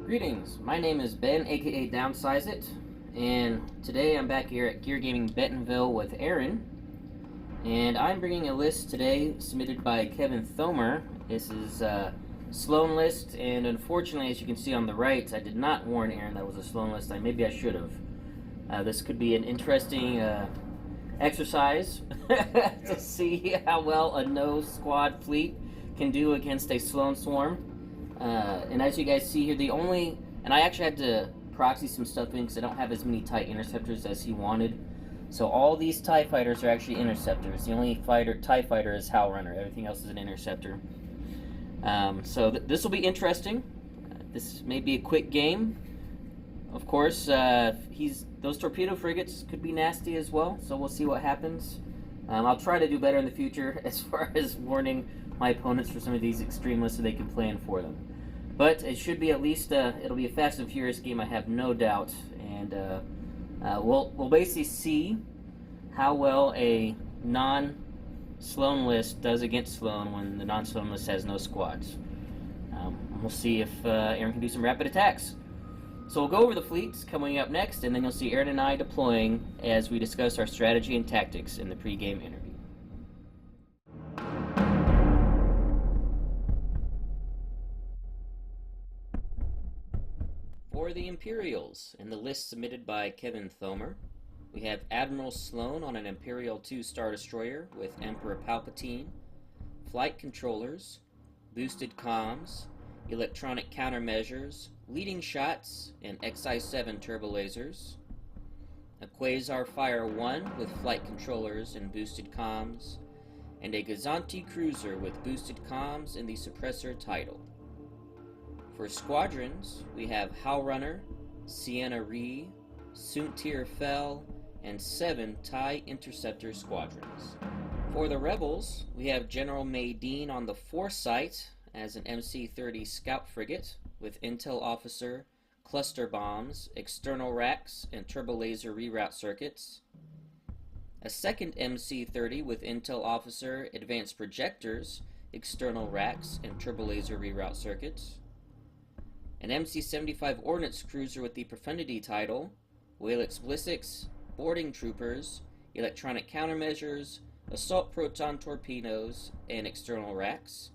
Greetings, my name is Ben, aka Downsize It, and today I'm back here at Gear Gaming Bentonville with Aaron, and I'm bringing a list today submitted by Kevin Thomer. This is a Sloane list, and unfortunately, as you can see on the right, I did not warn Aaron that was a Sloane list. Maybe I should have. This could be an interesting exercise to see how well a no squad fleet can do against a Sloane swarm. And as you guys see here, and I actually had to proxy some stuff in because I don't have as many TIE interceptors as he wanted. So all these TIE fighters are actually interceptors. The only TIE fighter is Howl Runner. Everything else is an interceptor. So this will be interesting. This may be a quick game. Of course, those torpedo frigates could be nasty as well, so we'll see what happens. I'll try to do better in the future as far as warning my opponents for some of these extreme lists so they can plan for them. But it should be at least, it'll be a Fast and Furious game, I have no doubt. And we'll basically see how well a non-Sloane list does against Sloane when the non-Sloane list has no squads. We'll see if Aaron can do some rapid attacks. So we'll go over the fleets coming up next, and then you'll see Aaron and I deploying as we discuss our strategy and tactics in the pre-game interview. For the Imperials, in the list submitted by Kevin Thomer, we have Admiral Sloane on an Imperial 2 Star Destroyer with Emperor Palpatine, flight controllers, boosted comms, electronic countermeasures, leading shots, and XI-7 turbo lasers, a Quasar Fire 1 with flight controllers and boosted comms, and a Gazanti cruiser with boosted comms and the suppressor title. For squadrons, we have Howl Runner, Sienna Ree, Soontir Fel, and 7 TIE Interceptor squadrons. For the Rebels, we have General Madine on the Foresight as an MC-30 scout frigate with intel officer, cluster bombs, external racks, and turbo laser reroute circuits. A second MC-30 with intel officer, advanced projectors, external racks, and turbo laser reroute circuits. An MC-75 ordnance cruiser with the Profundity title, Whalix Ballistics, boarding troopers, electronic countermeasures, assault proton torpedoes, and external racks.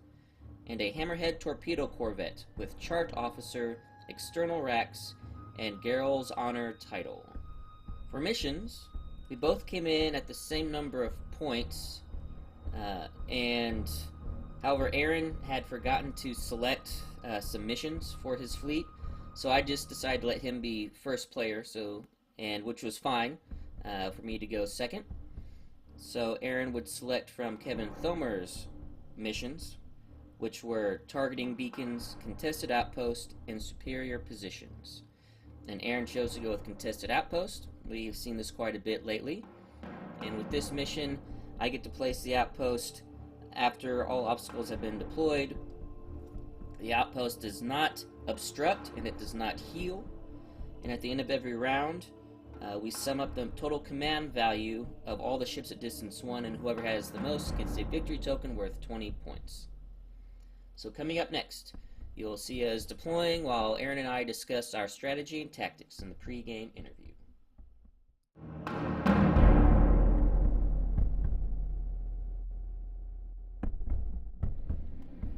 And a Hammerhead torpedo corvette with chart officer, external racks, and Garrett's Honor title. For missions, we both came in at the same number of points, and however, Aaron had forgotten to select some missions for his fleet, so I just decided to let him be first player, which was fine for me to go second. So Aaron would select from Kevin Thomer's missions, which were targeting beacons, contested outpost, and superior positions. And Aaron chose to go with contested outpost. We've seen this quite a bit lately. And with this mission, I get to place the outpost after all obstacles have been deployed. The outpost does not obstruct and it does not heal. And at the end of every round, we sum up the total command value of all the ships at distance 1, and whoever has the most gets a victory token worth 20 points. So coming up next, you'll see us deploying while Aaron and I discuss our strategy and tactics in the pre-game interview.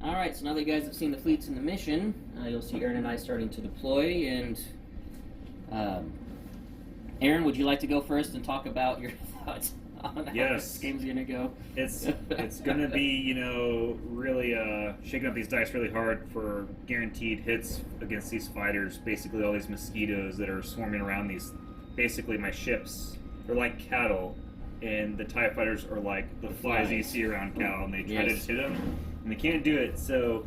Alright, so now that you guys have seen the fleets in the mission, you'll see Aaron and I starting to deploy, and Aaron, would you like to go first and talk about your thoughts on how this game's going to go? It's going to be, really shaking up these dice really hard for guaranteed hits against these fighters. Basically, all these mosquitoes that are swarming around these. Basically, my ships are like cattle, and the TIE fighters are like the flies you see around cattle, and they try to just hit them, and they can't do it. So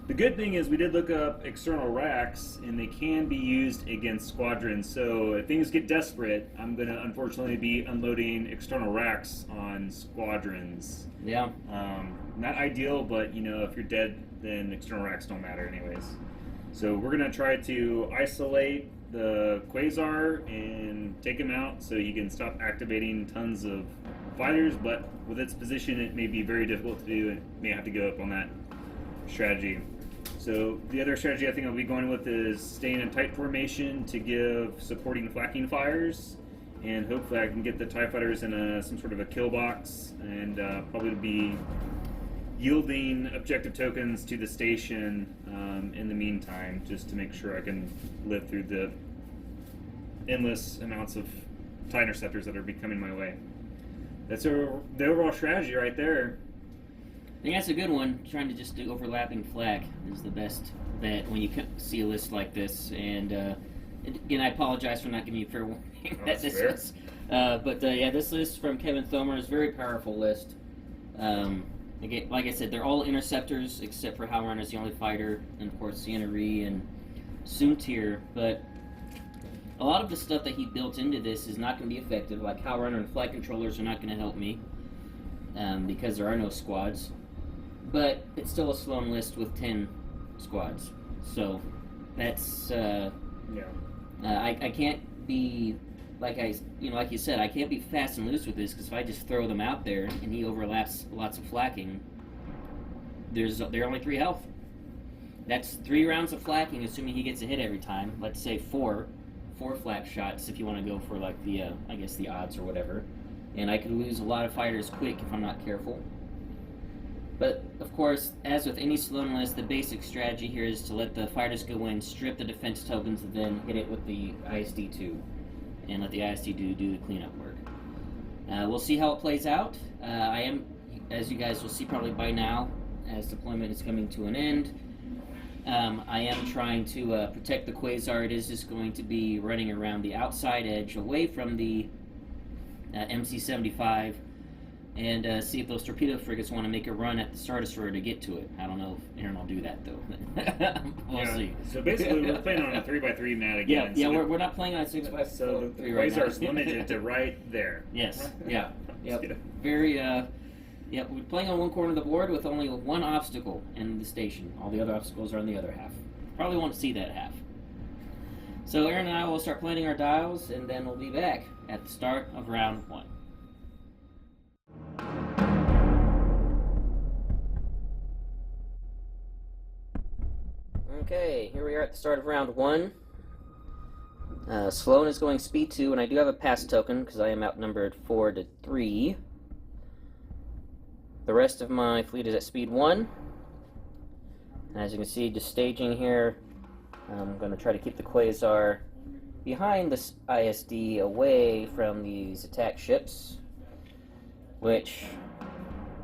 the good thing is we did look up external racks, and they can be used against squadrons. So if things get desperate, I'm going to unfortunately be unloading external racks on squadrons. Yeah. Not ideal, but if you're dead, then external racks don't matter anyways. So we're going to try to isolate the Quasar and take him out so he can stop activating tons of fighters, but with its position it may be very difficult to do and may have to go up on that strategy. So the other strategy I think I'll be going with is staying in tight formation to give supporting flacking fires, and hopefully I can get the TIE fighters in some sort of a kill box, and probably be yielding objective tokens to the station in the meantime, just to make sure I can live through the endless amounts of TIE interceptors that are becoming my way. That's the overall strategy right there. I think that's a good one. Trying to just do overlapping flag is the best bet when you see a list like this. And again, I apologize for not giving you fair warning that this fair. was. Yeah, this list from Kevin Thomer is a very powerful list. Again, like I said, they're all interceptors except for Howrunner is the only fighter, and of course Sienna Ree and Soontir. But a lot of the stuff that he built into this is not going to be effective. Like Howrunner and flight controllers are not going to help me because there are no squads. But it's still a Sloane list with 10 squads, so that's I can't be like you said, I can't be fast and loose with this, because if I just throw them out there and he overlaps lots of flacking, they're only 3 health. That's 3 rounds of flacking, assuming he gets a hit every time. Let's say 4 flak shots if you want to go for like the I guess the odds or whatever. And I could lose a lot of fighters quick if I'm not careful. But, of course, as with any Sloane list, the basic strategy here is to let the fighters go in, strip the defense tokens, and then hit it with the ISD-2. And let the ISD-2 do the cleanup work. We'll see how it plays out. I am, as you guys will see probably by now, as deployment is coming to an end, I am trying to protect the Quasar. It is just going to be running around the outside edge, away from the MC-75, and see if those torpedo frigates want to make a run at the Star Destroyer to get to it. I don't know if Aaron will do that, though. We'll see. So basically, we're playing on a 3x3 mat again. Yeah, we're not playing on a 6x3 so the right now. Quasar's limited to right there. Yes, yeah. Yep. Very, we're playing on one corner of the board with only one obstacle in the station. All the other obstacles are on the other half. Probably won't see that half. So Aaron and I will start planning our dials, and then we'll be back at the start of round 1. Okay, here we are at the start of round 1. Sloane is going speed 2, and I do have a pass token because I am outnumbered 4-3. The rest of my fleet is at speed 1. And as you can see, just staging here, I'm going to try to keep the Quasar behind the ISD, away from these attack ships, which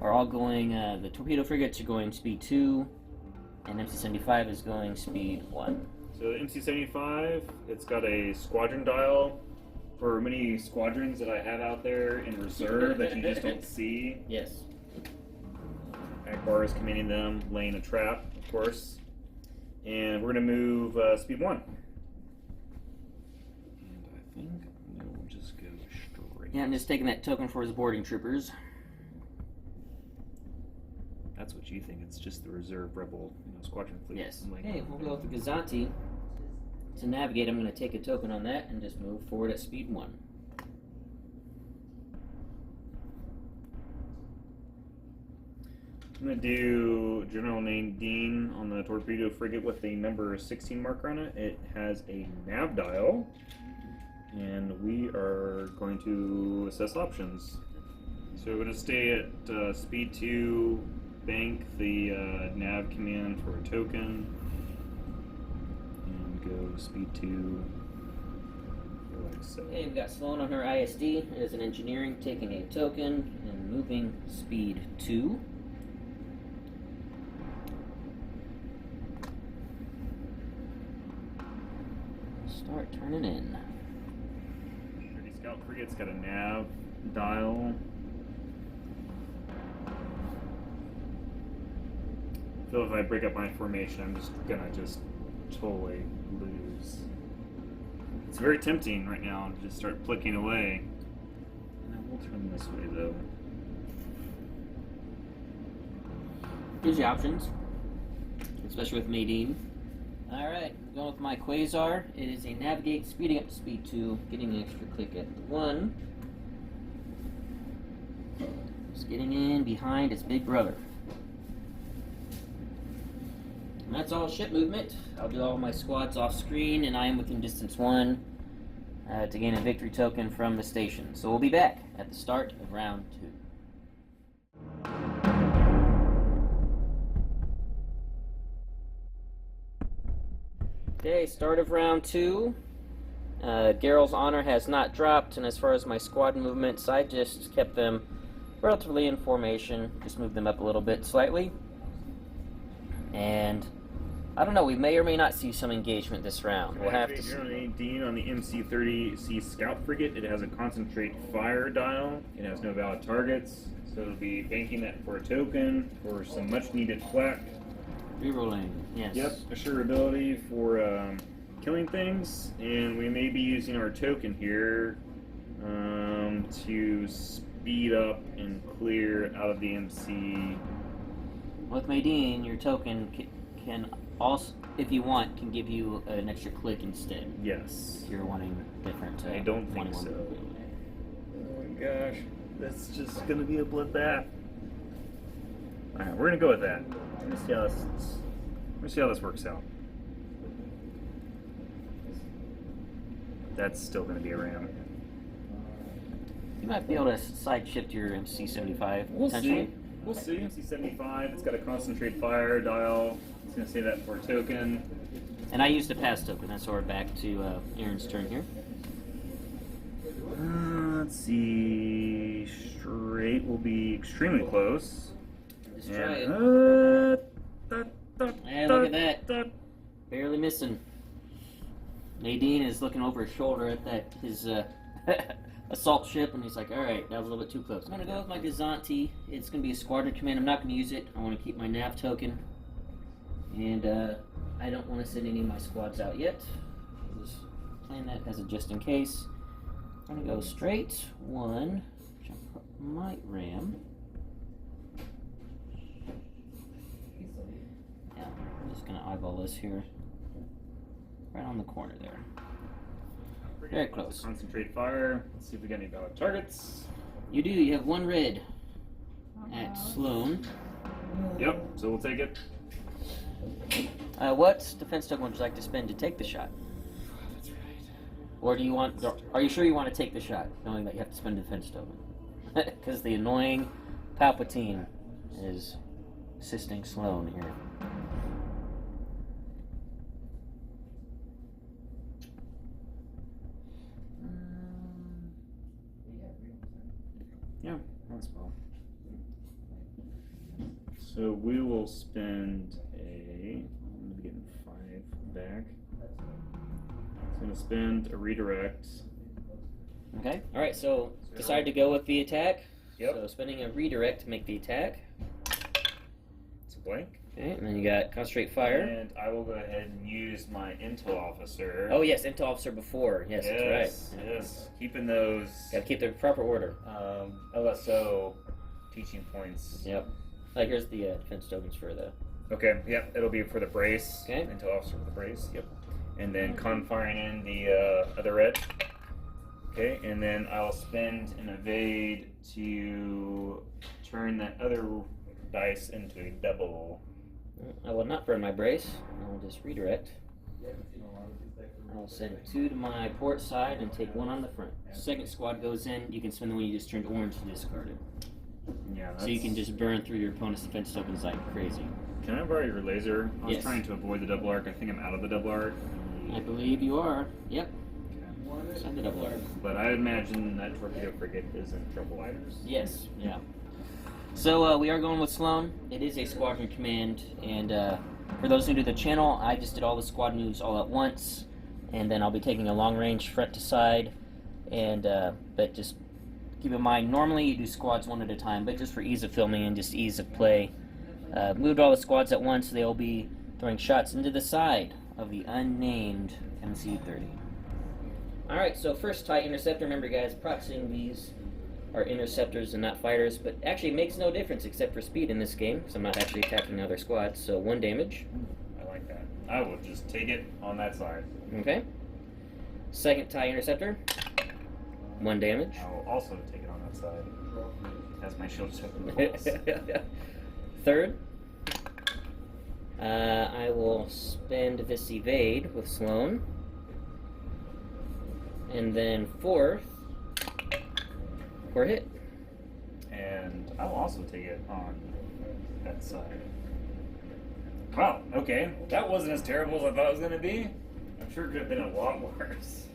are all going, the torpedo frigates are going speed 2, and MC-75 is going speed 1. So the MC-75, it's got a squadron dial for many squadrons that I have out there in reserve that you just don't see. Yes. Akbar is commanding them, laying a trap, of course. And we're going to move speed 1. And I think we'll just go straight. Yeah, I'm just taking that token for his boarding troopers. That's what you think. It's just the reserve rebel squadron fleet. Yes. I'm like, Hey, we'll go with the Gazanti. To navigate, I'm going to take a token on that and just move forward at speed 1. I'm going to do General Madine on the torpedo frigate with the number 16 marker on it. It has a nav dial, and we are going to assess options. So we're going to stay at speed 2, bank the nav command for a token, and go speed 2 like so. Okay, we've got Sloane on her ISD as an engineering, taking a token and moving speed 2. Start turning in. 30 Scout frigate's got a nav dial. I feel if I break up my formation, I'm just gonna totally lose. It's very tempting right now to just start flicking away. And I will turn this way though. Gives you options, especially with Madine. Alright, going with my Quasar. It is a navigate, speeding up to speed 2, getting an extra click at the 1. Just getting in behind its big brother. And that's all ship movement. I'll do all my squads off screen, and I am within distance 1 to gain a victory token from the station. So we'll be back at the start of round 2. Okay, start of round 2. Garrett's honor has not dropped, and as far as my squad movements, I just kept them relatively in formation. Just moved them up a little bit slightly. And I don't know, we may or may not see some engagement this round. We'll have to see. You're on Madine on the MC-30C Scout Frigate. It has a concentrate fire dial. It has no valid targets, so it'll be banking that for a token for some much needed flak. Rerolling, yes. Yep, assurability for killing things, and we may be using our token here to speed up and clear out of the MC. With Madine, your token can also, if you want, can give you an extra click instead. Yes. If you're wanting different. I don't think so. Oh my gosh, that's just gonna be a bloodbath. All right, we're gonna go with that. Let's see how this works out. That's still gonna be a ram. You might be able to side shift your MC-75. We'll see. We'll see. MC-75. It's got a concentrate fire dial. It's gonna say that for a token. And I used a pass token. That's why we're back to Aaron's turn here. Let's see. Straight will be extremely close. Just try it. Look at that. Barely missing. Nadine is looking over his shoulder at his assault ship, and he's like, alright, that was a little bit too close. I'm going to go with my Gazanti. It's going to be a squadron command. I'm not going to use it. I want to keep my nav token. And I don't want to send any of my squads out yet. I'll just plan that as a just in case. I'm going to go straight 1. Jump up my ram. Yeah, I'm just going to eyeball this here. Right on the corner there. Very close. Concentrate fire. Let's see if we got any valid targets. You do. You have 1 red at Sloane. Yep. So we'll take it. What defense token would you like to spend to take the shot? That's right. Or do you want? Are you sure you want to take the shot, knowing that you have to spend a defense token? Because the annoying Palpatine is assisting Sloane here. Yeah, that's well. So we will spend I'm going to be getting 5 back. So I'm going to spend a redirect. Okay. All right. So decide to go with the attack. Yep. So spending a redirect to make the attack. It's a blank. Okay, and then you got concentrate fire. And I will go ahead and use my intel officer. Oh yes, intel officer before. Yes, that's right. Yes, keeping those. Got to keep the proper order. LSO teaching points. Yep. Here's the defense tokens for the. Okay. Yep. It'll be for the brace. Okay. Intel officer for the brace. Yep. And then confiring in the other red. Okay. And then I'll spend an evade to turn that other dice into a double. I will not burn my brace. I will just redirect. I'll send 2 to my port side and take 1 on the front. Second squad goes in. You can spend the one you just turned orange to discard it. Yeah. So you can just burn through your opponent's defense tokens like crazy. Can I borrow your laser? I was Yes. trying to avoid the double arc. I think I'm out of the double arc. I believe you are. Yep. Okay. Send the double arc. But I imagine that torpedo frigate is in trouble either. Yes. Yeah. So we are going with Sloane. It is a squadron command, and for those new to the channel, I just did all the squad moves all at once, and then I'll be taking a long range front to side, and but just keep in mind, normally you do squads 1 at a time, but just for ease of filming and just ease of play, moved all the squads at once. They'll be throwing shots into the side of the unnamed MC-30. Alright, so first TIE Interceptor. Remember guys, proxying these are interceptors and not fighters, but actually makes no difference except for speed in this game, because I'm not actually attacking the other squads. So 1 damage. I like that. I will just take it on that side. Okay. Second TIE Interceptor. 1 damage. I will also take it on that side. As my shield just opened the holes. Third. I I will spend this evade with Sloane. And then 4th for hit. And I'll also take it on that side. Wow, okay. That wasn't as terrible as I thought it was going to be. I'm sure it could have been a lot worse.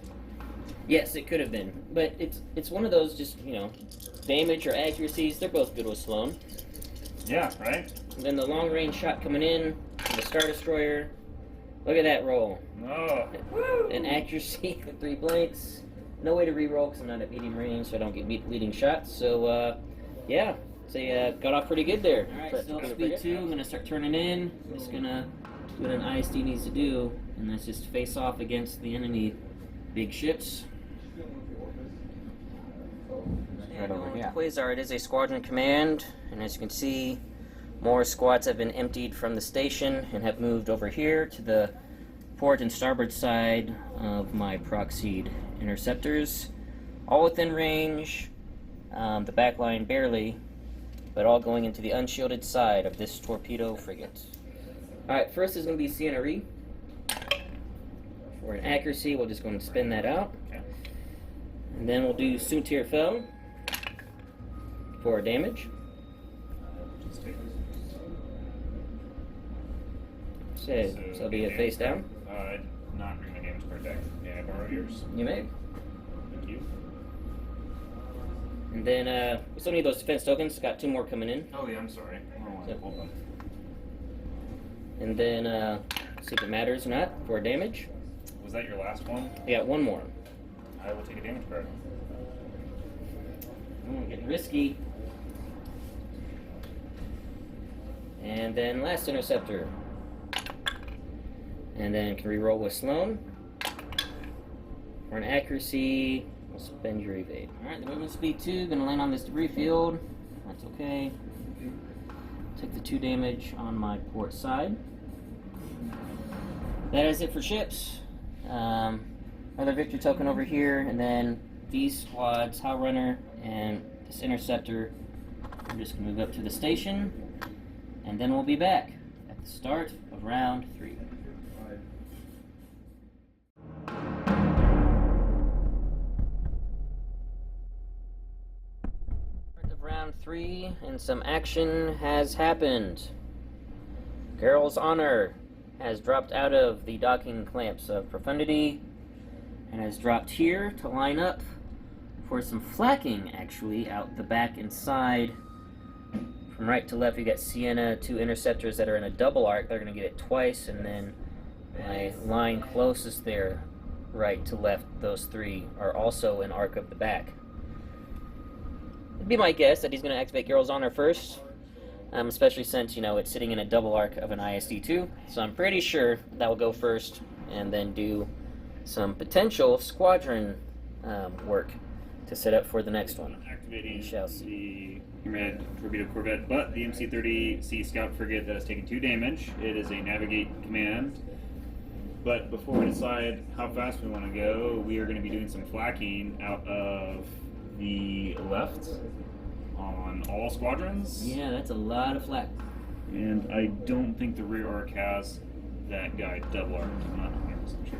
Yes, it could have been. But it's one of those just, damage or accuracies. They're both good with Sloane. Yeah, right? And then the long range shot coming in, the Star Destroyer. Look at that roll. Oh. An accuracy with 3 blanks. No way to reroll because I'm not at medium range, so I don't get leading shots. So, yeah. So, got off pretty good there. Alright, still speed 2. I'm going to start turning in. Just going to do what an ISD needs to do, and that's just face off against the enemy big ships. Right over here. Quasar, it is a squadron command, and as you can see, more squads have been emptied from the station and have moved over here to the port and starboard side of my proxied interceptors. All within range, the back line barely, but all going into the unshielded side of this torpedo frigate. Alright, first is going to be Sienna Ree. For an accuracy, we'll just go and spin that out. Okay. And then we'll do Suntir Fell for damage. Just take this. So it'll be a face down. I did not bring my damage card deck. May I borrow yours? You may. Thank you. And then we still need those defense tokens. Got 2 more coming in. Oh yeah, I'm sorry. I don't want to hold them. And then see if it matters or not for damage. Was that your last one? I got 1 more. I will take a damage card. Getting risky. And then last interceptor. And then can reroll with Sloane. For an accuracy, we'll spend your evade. Alright, the movement speed 2, gonna land on this debris field. That's okay. Take the 2 damage on my port side. That is it for ships. Another victory token over here, and then these squads, Howl Runner and this interceptor. I'm just gonna move up to the station, and then we'll be back at the start of round 3. Round 3, and some action has happened. Garrett's Honor has dropped out of the docking clamps of Profundity and has dropped here to line up for some flacking, actually, out the back and side. From right to left, we got Sienna, 2 interceptors that are in a double arc. They're going to get it twice, and then my line closest there, right to left, those 3 are also in arc of the back. It'd be my guess that he's going to activate Garrett's Honor first, especially since, it's sitting in a double arc of an ISD-2. So I'm pretty sure that will go first, and then do some potential squadron work to set up for the next one. Activating Shall see. the Armada torpedo corvette, but the MC-30C scout frigate that has taken 2 damage. It is a navigate command. But before we decide how fast we want to go, we are going to be doing some flacking out of the left on all squadrons. Yeah, that's a lot of flak. And I don't think the rear arc has that guy double arc. I'm not 100% sure.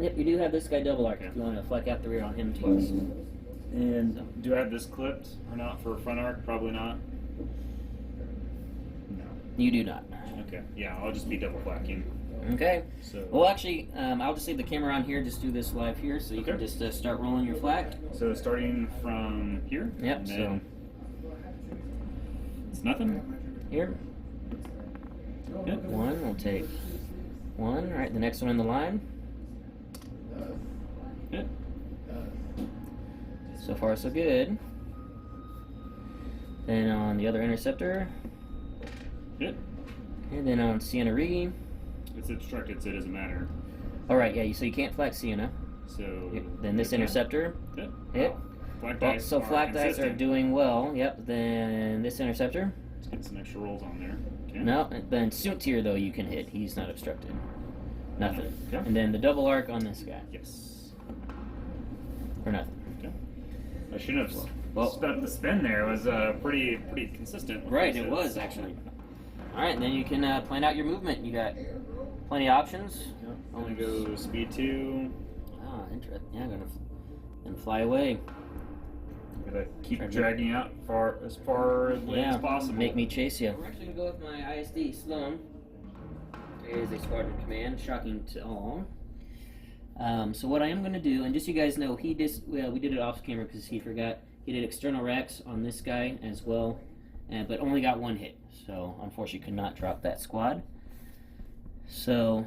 Yep, you do have this guy double arc if you want to flak out the rear on him twice. And do I have this clipped or not for front arc? Probably not. No. You do not. Okay. Yeah, I'll just be double flacking. Okay. So. Well, actually, I'll just leave the camera on here. Just do this live here, so you can just start rolling your flak. So starting from here. Yep. And then it's nothing. Here. Yep. 1. We'll take 1. All right. The next one in the line. Yep. So far, so good. Then on the other interceptor. Yep. And then on Sienna Ree. It's obstructed, so it doesn't matter. Alright, yeah, so you can't flak Sienna. So. Yep. Then this interceptor. Yep. Hit. Flak Well, dice. so flak dice are consistent. doing well. Yep. Then this interceptor. Let's get some extra rolls on there. Okay. No. Then Suntir, though, you can hit. He's not obstructed. Nothing. Okay. And then the double arc on this guy. Yes. For nothing. Okay. I shouldn't have Well- sped up the spin there. It was pretty consistent. Right, it was actually. Alright, and then you can plan out your movement. You got plenty of options. Yep. I'm gonna go speed 2. Ah, interesting. Yeah, I'm gonna fly away. I'm gonna keep dragging out as far away as possible. Make me chase you. We're actually gonna go with my ISD, Sloane. There is a squadron command, shocking to all. So what I am gonna do, and just so you guys know, we did it off camera because he forgot. He did external racks on this guy as well, but only got 1 hit. So unfortunately could not drop that squad. So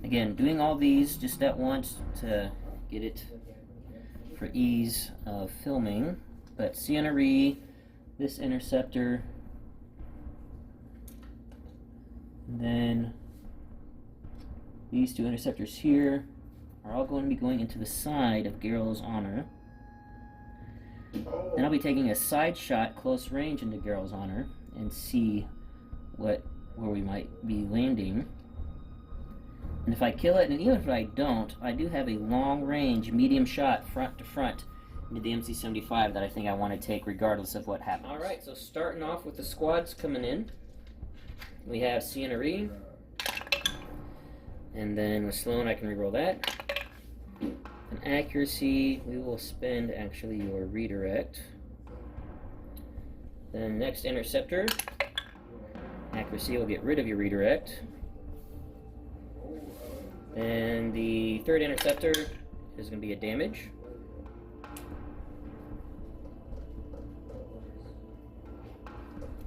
again, doing all these just at once to get it for ease of filming. But CNRE, this interceptor, and then these 2 interceptors here are all going to be going into the side of Garrett's Honor. Then I'll be taking a side shot close range into Garrett's Honor and see where we might be landing. And if I kill it, and even if I don't, I do have a long range medium shot front to front into the MC-75 that I think I want to take regardless of what happens. Alright, so starting off with the squads coming in, we have CNRE, and then with Sloane I can reroll that. An accuracy, we will spend actually your redirect. Then next interceptor, accuracy will get rid of your redirect. And the third interceptor is going to be a damage.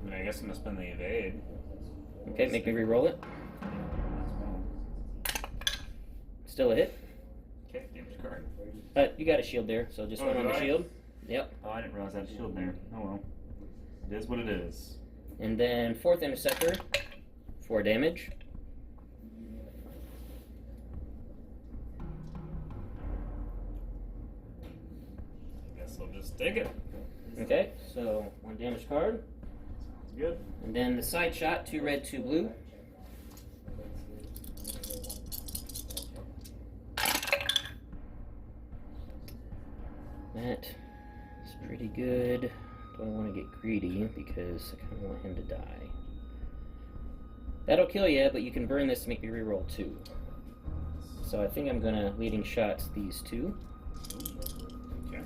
I guess I'm going to spend the evade. Okay, make me re-roll it. Still a hit. Okay, damage card. But you got a shield there, so just one on the shield. Yep. Oh, I didn't realize I had a shield there. Oh well. It is what it is. And then fourth interceptor, 4 damage. I guess I'll just take it. Okay, so 1 damage card. Sounds good. And then the side shot, 2 red, 2 blue. That is pretty good. Don't want to get greedy because I kind of want him to die. That'll kill you, but you can burn this to make me reroll 2. So I think I'm gonna leading shots these 2. Okay.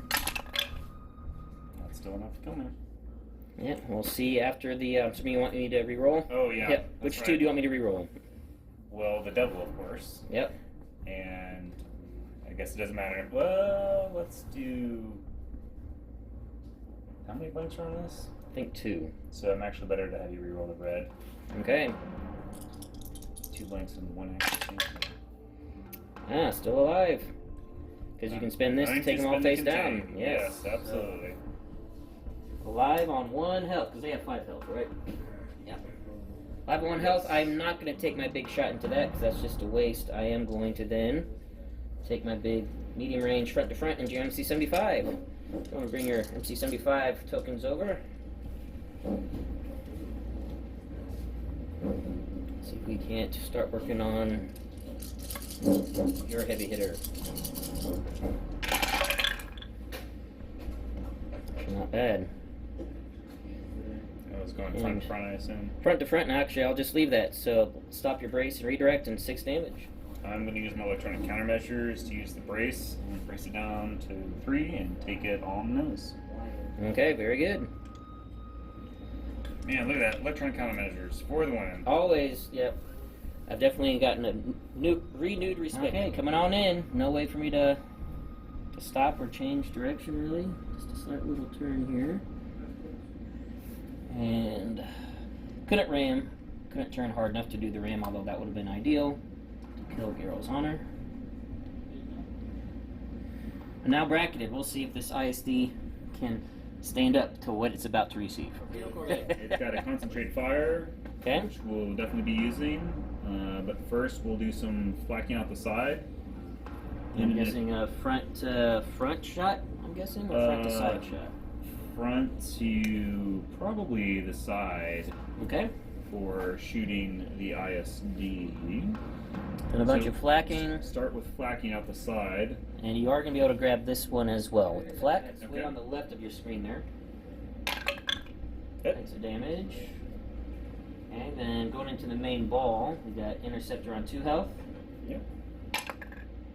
That's still enough to kill me. Yeah, we'll see after the. Something you want me to reroll? Oh yeah. Yep. Which 2 do you want me to reroll? Well, the devil, of course. Yep. And I guess it doesn't matter. Well, let's do. How many blanks are on this? I think 2. So I'm actually better to have you reroll the red. Okay. 2 blanks and 1 accuracy. Ah, still alive. Because you can spend this to take them all face down. Yes, absolutely. Alive on 1 health, because they have 5 health, right? Yeah. 5 on 1 health. I'm not going to take my big shot into that, because that's just a waste. I am going to then take my big medium range front to front into your MC-75. I'm going to bring your MC-75 tokens over. See if we can't start working on your heavy hitter. Actually, not bad. I was going front to front, I assume. Front to front, and actually, I'll just leave that. So stop your brace and redirect, and 6 damage. I'm going to use my electronic countermeasures to use the brace, and brace it down to 3 and take it on the nose. Okay, very good. Man, look at that. Electronic countermeasures for the win. Always, yep. I've definitely gotten a renewed respect. Okay, coming on in. No way for me to stop or change direction, really. Just a slight little turn here. And couldn't turn hard enough to do the ram, although that would have been ideal to kill Garrett's Honor. And now bracketed. We'll see if this ISD can stand up to what it's about to receive. It's got a concentrated fire, Okay. which we'll definitely be using. But first, we'll do some flacking out the side. I'm guessing a front shot, I'm guessing, or front to side shot? Front to probably the side Okay. for shooting the ISD. And a bunch So, of flacking. Start with flacking out the side. And you are going to be able to grab this one as well with the flak. It's way Okay. on the left of your screen there. Yep. Takes a damage. Okay, then going into the main ball, we got Interceptor on 2 health. Yep.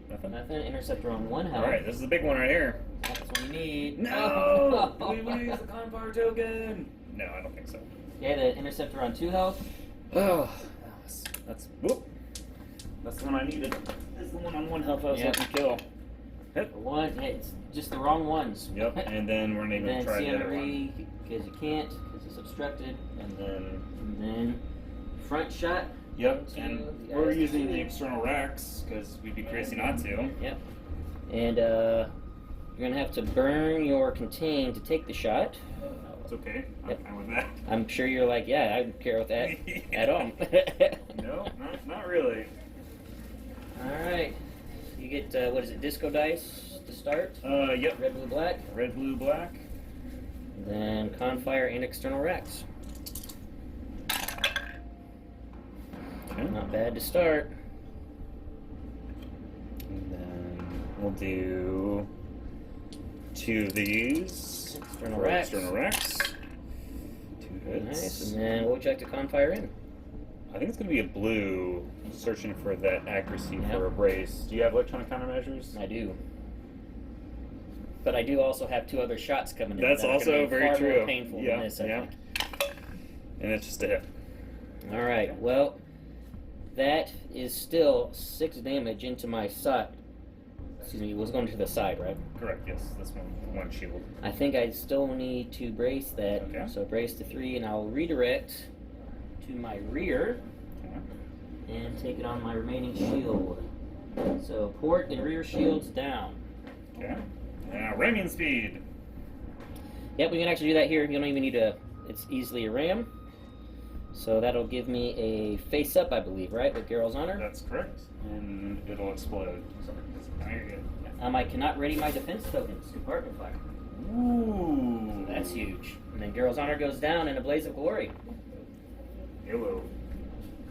Nothing. Nothing. Interceptor on 1 health. Alright, this is the big one right here. That's what we need. No! We lose the Confire token! No, I don't think so. Okay, the Interceptor on 2 health. Oh, whoop. That's the one I needed. This is the one on 1 health I was hoping to kill. Hit. One, yeah, it's just the wrong ones. Yep, and then we're going to try the other one. Because you can't, because it's obstructed. And then front shot. Yep, and we're using the external racks because we'd be crazy not to. Yep. And you're going to have to burn your contain to take the shot. It's okay. I'm fine with that. I'm sure you're like, yeah, I don't care with that at all. No, not really. Alright. You get, what is it, disco dice to start? Yep. Red, blue, black. Red, blue, black. Then Confire and external racks. Okay. Not bad to start. And then we'll do 2 of these. External racks. External racks. 2 hits. Nice. And then what would you like to Confire in? I think it's going to be a blue, searching for that accuracy Yep. for a brace. Do you have electronic countermeasures? I do. But I do also have 2 other shots coming in. That's that are also gonna be very far true. More painful than this, I think. And it's just a hit. All right. Well, that is still 6 damage into my side. Excuse me. It was going to the side, right? Correct. Yes, this one shield. I think I still need to brace that. Okay. So brace to 3, and I'll redirect to my rear and take it on my remaining shield. So port and rear shields down. Okay. Now ramming speed. Yep, we can actually do that here. You don't even need it's easily a ram. So that'll give me a face up, I believe, right? With Garrett's Honor. That's correct. And it'll explode. Sorry. You're good. I cannot ready my defense tokens. Compartment fire. Ooh. That's huge. And then Garrett's Honor goes down in a blaze of glory. Hello.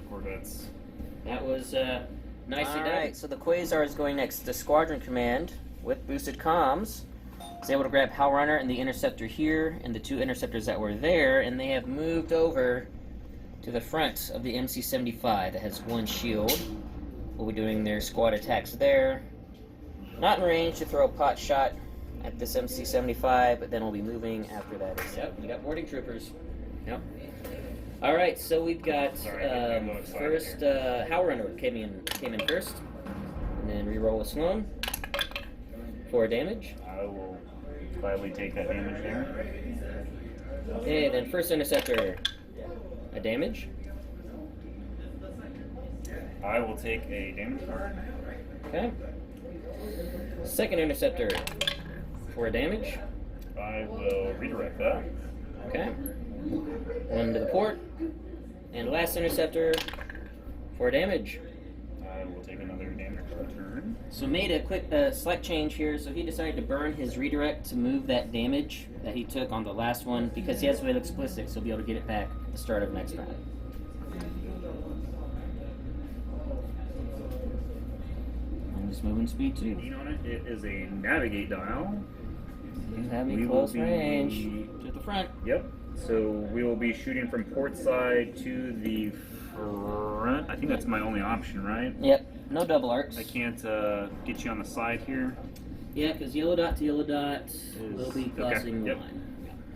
Corvettes. That was nicely done. Alright, so the Quasar is going next. The Squadron Command, with boosted comms, is able to grab Hell Runner and the Interceptor here, and the 2 Interceptors that were there, and they have moved over to the front of the MC-75 that has 1 shield. We'll be doing their squad attacks there. Not in range to throw a pot shot at this MC-75, but then we'll be moving after that. Yep, we got boarding troopers. Yep. Alright, so we've got first Hell Runner came in first, and then reroll with Sloane for damage. I will gladly take that damage there. Okay, then first Interceptor, a damage. I will take a damage card. Okay. Second Interceptor for a damage. I will redirect that. Okay. 1 to the port. And last Interceptor for damage. I will take another damage turn. So made a quick slight change here. So he decided to burn his redirect to move that damage that he took on the last one because he has to explicit, so he'll be able to get it back at the start of next round. I'm just moving speed 2. On it, it is a navigate dial. You have me close range to the front. Yep. So we will be shooting from port side to the front. I think that's my only option, right? Yep. No double arcs. I can't get you on the side here. Yeah, because yellow dot to yellow dot will be crossing the Yep. line.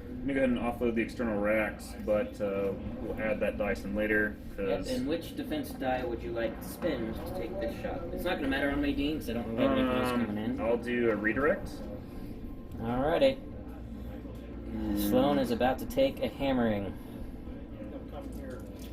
Let me go ahead and offload the external racks, but we'll add that dice in later. Yep, and which defense die would you like to spend to take this shot? It's not going to matter on Madine because I don't really have anything else coming in. I'll do a redirect. Alrighty. Sloane is about to take a hammering.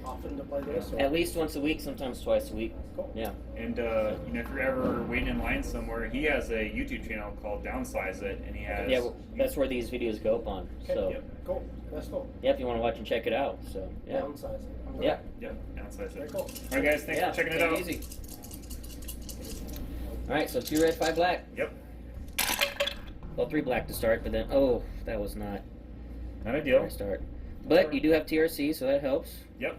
Often to play this? Or? At least once a week, sometimes twice a week. Cool. Yeah. And if you're ever waiting in line somewhere, he has a YouTube channel called Downsize It, and he has. Yeah, well, that's where these videos go up on. Okay. So, Yep. Cool. That's cool. yeah, if you want to watch and check it out. So, yeah. Downsize. Yeah. Yep, Downsize Very It. cool. All right, guys, thanks Yeah, for checking it take out. Easy. All right, so 2 red, 5 black. Yep. Well, 3 black to start, but then that was not Not a ideal. start. But you do have TRC, so that helps. Yep.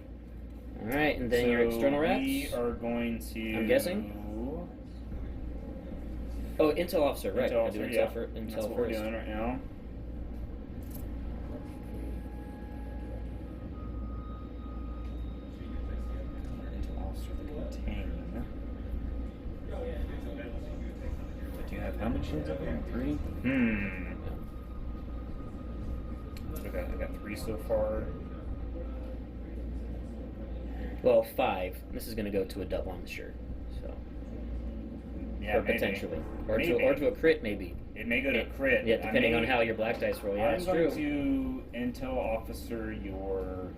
All right, and then your external racks. We are going to. I'm guessing? Oh, Intel officer, right? Intel I do officer, Intel, yeah. Intel That's what we're doing right now. how many shields over here? 3? So I got 3 so far. Well, 5. This is going to go to a double, I'm sure. So, Yeah, or maybe. potentially, or Maybe. to a crit, maybe. It may go to a crit. Yeah, depending on how your black dice roll. Yeah, I'm it's going true. to intel officer your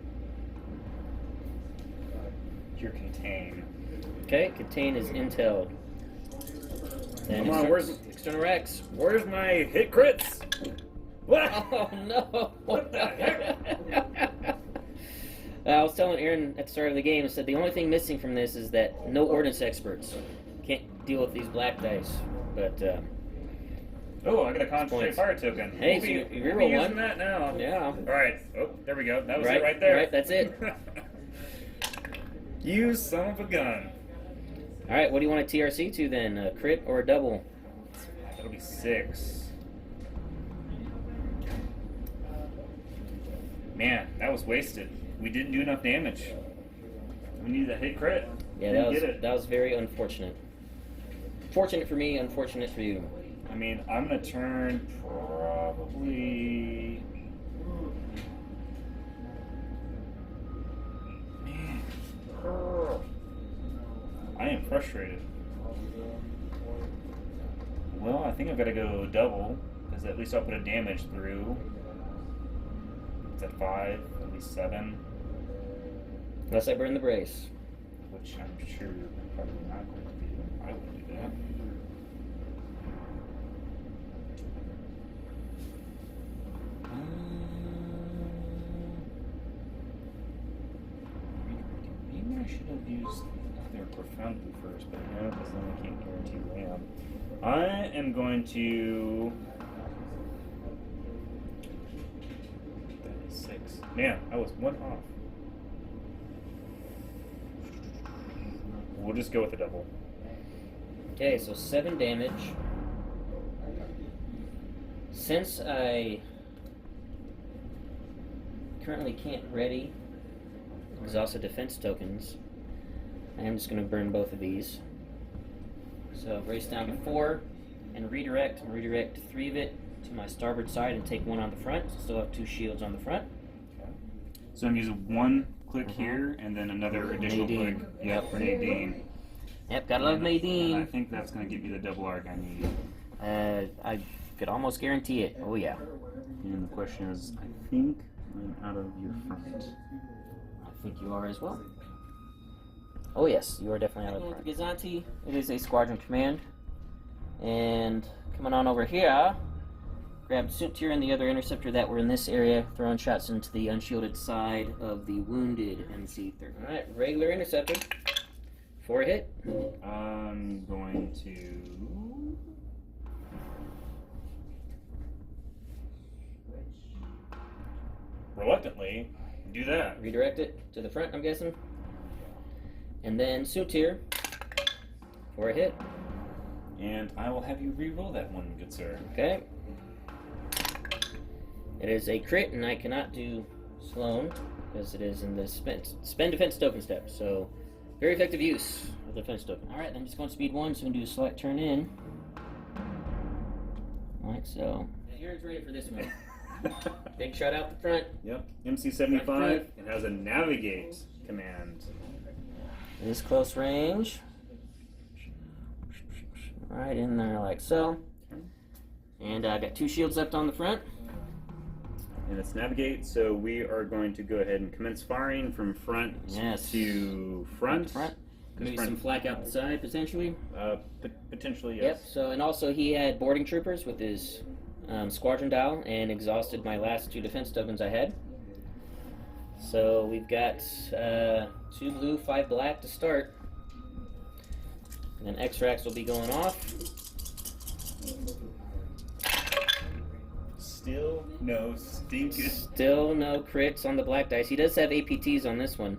contain. Okay, contain is intel. Then Come on, where's external Rex? Where's my hit crits? What? Oh no! What the heck? I was telling Aaron at the start of the game. I said the only thing missing from this is that no ordnance experts can't deal with these black dice. But Oh, I got a concentrate Points. fire token. Hey, We'll so be- you we'll be reroll using one? that now. yeah, All right. Oh, there we go. That was right, it right there. Right, that's it. You son of a gun. All right, what do you want a TRC to then? A crit or a double? That'll be 6. Man, that was wasted. We didn't do enough damage. We needed a hit crit. Yeah, Didn't get it. that was very unfortunate. Fortunate for me, unfortunate for you. I mean, I'm gonna turn probably. Man, I am frustrated. Well, I think I've got to go double because at least I'll put a damage through. It's at 5, at least 7, Unless I burn the brace. which I'm sure you're probably not going to do. I would do that. Maybe I should have used their profoundly first, but no, because then I can't guarantee RAM. I am going to. That is 6. Man, I was 1 off. We'll just go with the double. Okay, so 7 damage. Since I currently can't ready exhausted defense tokens, I am just going to burn both of these. So brace down to 4 and redirect. And redirect 3 of it to my starboard side and take 1 on the front. Still have 2 shields on the front. Okay. So I'm using 1 click here and then another additional Madine. click. Yep, for Nadine. Yep, gotta love And I Madine. think that's going to give me the double arc I need. I could almost guarantee it. Oh yeah. And the question is, I think I'm out of your front. I think you are as well. Oh yes, you are definitely out of the front. Gazanti, it is a squadron command. And coming on over here, grab Suntir and the other interceptor that were in this area, throwing shots into the unshielded side of the wounded MC-30. Alright, regular interceptor. 4 hit. I'm going to. Reluctantly, do that. Redirect it to the front, I'm guessing. And then Suntir for a hit. And I will have you re-roll that one, good sir. Okay. It is a crit, and I cannot do Sloane because it is in the spend defense token step. So, very effective use of the defense token. Alright, I'm just going to speed 1, so I'm going to do a select turn in. Alright, so. Aaron's ready for this one. Big shot out the front. Yep. MC-75. Front. It has a navigate command. It is close range. Right in there like so. And I got 2 shields left on the front. And it's navigate, so we are going to go ahead and commence firing from front Yes. to front. Maybe front- some flak out the side potentially. Potentially, yes. Yep. So and also he had boarding troopers with his squadron dial and exhausted my last 2 defense tokens I had. So we've got 2 blue, 5 black to start. And then X-Rax will be going off. Still no stinking. Still no crits on the black dice. He does have APTs on this one.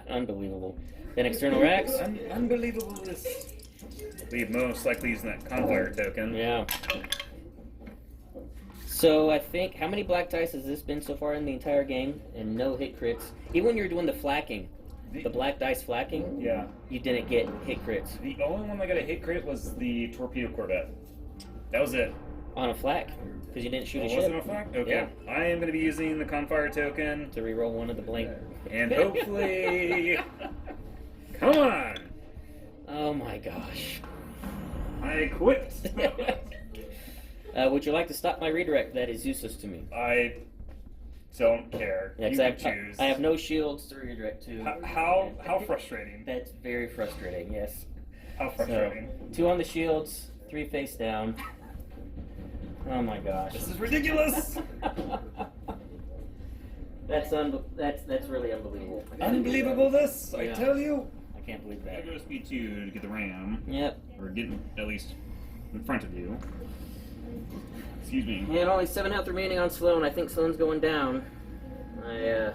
Unbelievable. Then external racks. Unbelievable. We most likely using that confire token. Yeah. So I think, how many black dice has this been so far in the entire game? And no hit crits. Even when you're doing the flacking. the black dice flacking, Yeah. you didn't get hit crits. The only one that got a hit crit was the torpedo corvette. That was it. On a flak, because you didn't shoot a Was ship. it a flag? Okay. Yeah. I am going to be using the Confire token, To reroll one of the blank. and hopefully... Come on! Oh my gosh. I quit. Would you like to stop my redirect? That is useless to me. I don't care. Yeah, You 'cause can choose. I have no shields to redirect to. How frustrating. That's very frustrating, yes. How frustrating. So, 2 on the shields, 3 face down. Oh my gosh. This is ridiculous! That's really unbelievable. Unbelievable this, I Yeah. tell you. I can't believe I that. go to speed 2 to get the ram, Yep. or get at least in front of you. Excuse me. And only 7 health remaining on Sloane. I think Sloane's going down. I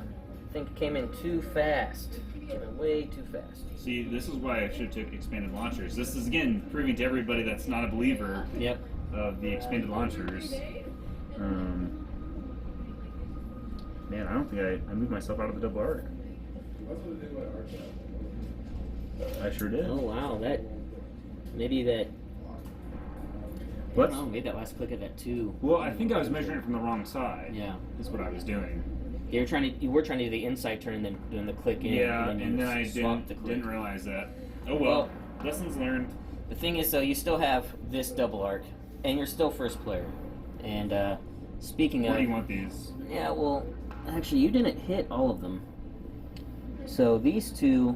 think it came in too fast. Came in way too fast. See, this is why I should have took expanded launchers. This is, again, proving to everybody that's not a believer Yep. of the expanded launchers. Man, I don't think I moved myself out of the double arc. I sure did. Oh wow, maybe that. What? Oh, maybe that last click of that too. Well, I think I was measuring it from the wrong side. Yeah. Is what I was doing. You were trying to do the inside turn and then doing the click in. Yeah, and and then I swapped the click. didn't realize that. Oh well. Lessons learned. The thing is, though, you still have this double arc, and you're still first player. And speaking Where of, do you want these? yeah, well, actually, you didn't hit all of them. So these two,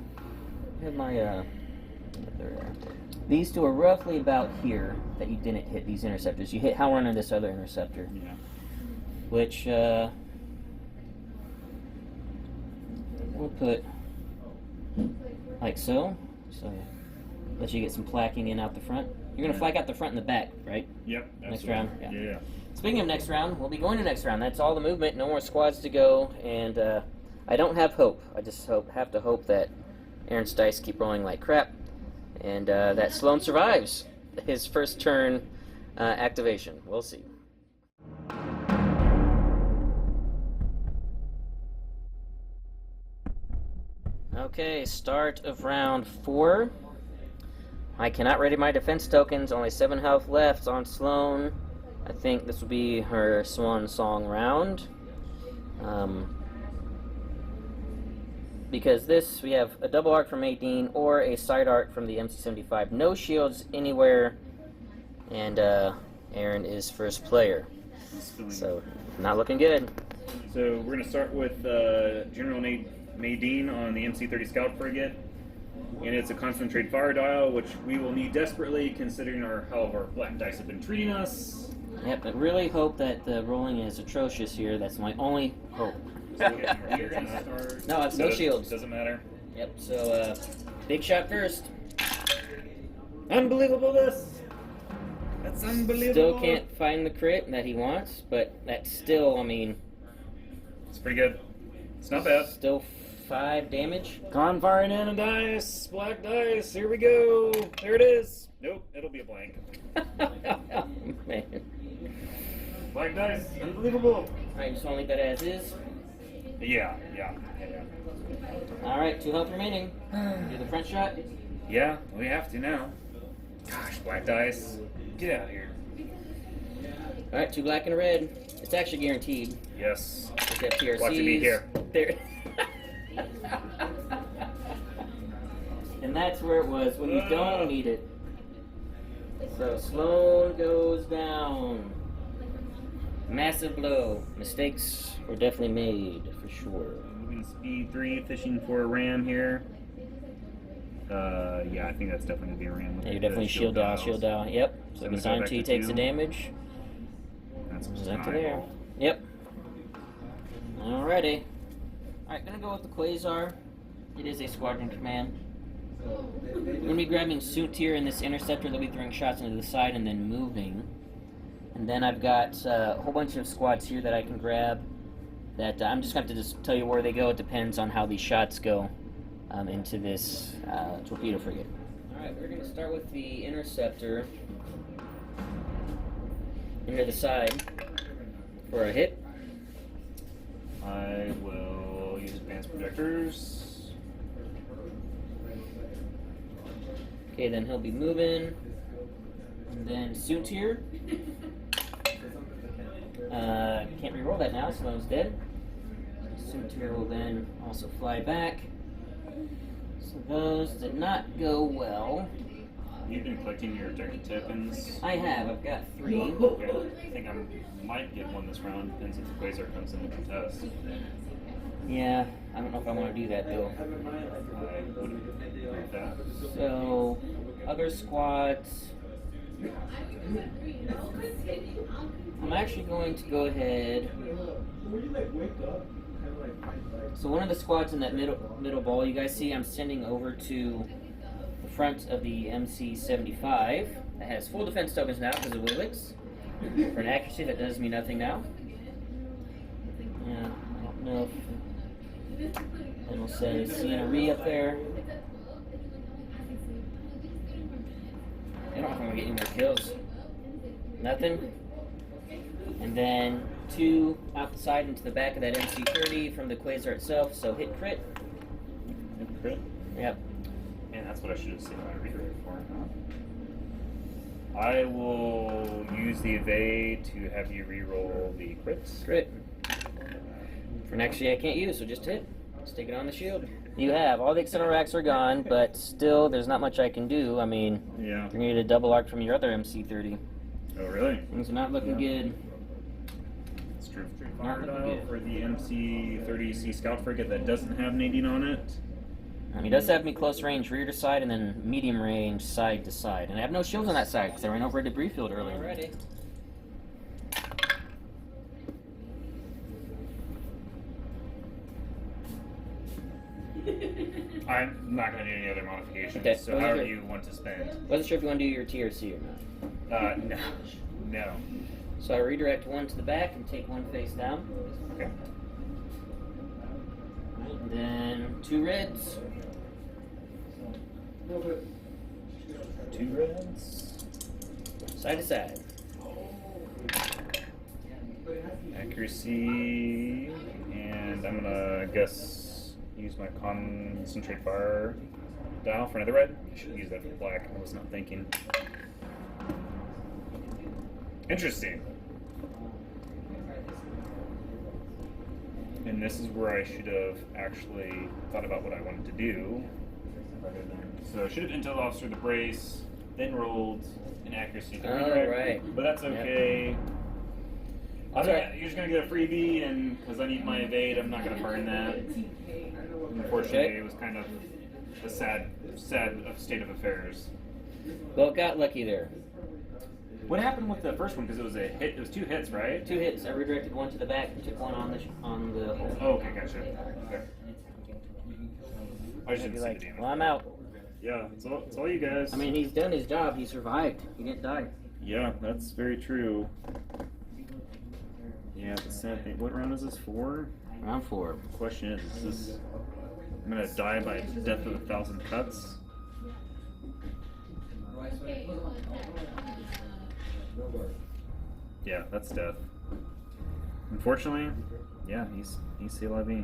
I have my these two are roughly about here that you didn't hit these interceptors. You hit Howard and this other interceptor, Yeah. which we'll put like so. So let you get some flacking in out the front. You're gonna flak out the front and the back, right? Yep. Next round, Yeah. yeah. Yeah. Speaking of next round, we'll be going to next round. That's all the movement. No more squads to go, and I don't have hope. I just have to hope that Aaron's dice keep rolling like crap, and that Sloane survives his first turn activation. We'll see. Okay, start of round 4. I cannot ready my defense tokens. Only 7 health left on Sloane. I think this will be her swan song round. Because this, we have a double arc from Madine or a side arc from the MC-75. No shields anywhere, and Aaron is first player. So, not looking good. So we're going to start with General Madine on the MC-30 Scout Frigate. And it's a concentrate fire dial, which we will need desperately considering how our black dice have been treating us. Yep, but really hope that the rolling is atrocious here. That's my only hope. So you're going to start. No, it's no shields. Doesn't matter. Yep, so big shot first. Unbelievable this! That's unbelievable. Still can't find the crit that he wants, but that's still, I mean, It's pretty good. It's not bad. still 5 damage. Confiring in a dice, black dice, here we go. There it is. Nope, it'll be a blank. Man. Black dice, unbelievable. Alright, just want to leave that as is. Yeah. Alright, 2 health remaining. Do the front shot. Yeah, we have to now. Gosh, black dice. Get out of here. Alright, 2 black and a red. It's actually guaranteed. Yes. Just have TRCs. Watching me here. There. And that's where it was when you don't need it. So Sloane goes down. Massive blow. Mistakes were definitely made, for sure. Moving to speed 3, fishing for a ram here. Yeah, I think that's definitely gonna be a ram. Yeah, you're definitely shield dial. Yep. So Send it Design back T to takes the 2. damage. That's Is that to there? Yep. Alrighty. Alright, gonna go with the Quasar. It is a squadron command. We're gonna be grabbing Suntir and this interceptor. They'll be throwing shots into the side and then moving. And then I've got a whole bunch of squads here that I can grab. That I'm just going to just tell you where they go. It depends on how these shots go into this torpedo frigate. Alright, we're going to start with the interceptor. Into the side for a hit. I will use advanced projectors. Okay, then he'll be moving. And then Tater. Can't reroll that now. Sloane's dead. Tater will then also fly back. So those did not go well. You've been collecting your objective tokens. I have. I've got 3. Okay. I think I might get one this round. Depends if the Quasar comes in to contest. Yeah, I don't know if I want to do that though. I would agree with that. So, other squads. I'm actually going to go ahead. So one of the squads in that middle ball you guys see, I'm sending over to the front of the MC-75. That has full defense tokens now because of Willix. For an accuracy, that does me nothing now. Yeah, I don't know if... Then we'll say Sienna Ree up there. I don't know if I'm going to get any more kills. Nothing. And then 2 out the side into the back of that MC-30 from the Quasar itself, so hit crit. Hit crit? Yep. And that's what I should have seen my redirect for. I will use the evade to have you reroll the crits. Crit. For next year I can't use, so just hit. Stick it on the shield. You have. All the external racks are gone, but still there's not much I can do. I mean, yeah. You're going to get a double arc from your other MC-30. Oh, really? Things are not looking good. It's true. For the MC-30 Sea Scout frigate that doesn't have Nadine on it. He does have me close range rear to side and then medium range side to side. And I have no shields on that side because I ran over a debris field earlier. Ready. I'm not going to do any other modifications, Okay. so however you want to spend. Wasn't sure if you want to do your TRC or not. No. No. So I redirect 1 to the back and take 1 face down. Okay. And then 2 reds. 2 reds. Side to side. Accuracy, and I'm gonna guess use my concentrate fire dial for another red. I should use that for black. I was not thinking. Interesting. And this is where I should have actually thought about what I wanted to do. So I should have intel officer the brace, then rolled an accuracy to redirect. Right. But that's okay. Yep. You're just gonna get a freebie, and because I need my evade, I'm not gonna burn that. Unfortunately, Okay. it was kind of a sad state of affairs. Well, got lucky there. What happened with the first one? Because it was a hit. It was 2 hits, right? 2 hits. I redirected 1 to the back and took 1 on the hole. Oh, okay, gotcha. Okay. I just didn't see the damage. Well, I'm out. Yeah, it's all you guys. I mean, he's done his job. He survived. He didn't die. Yeah, that's very true. Yeah, the sad thing. What round is this? 4? Round 4. The question is this... I'm gonna die by death of 1,000 cuts? Yeah, that's death. Unfortunately, yeah, he's c'est la vie.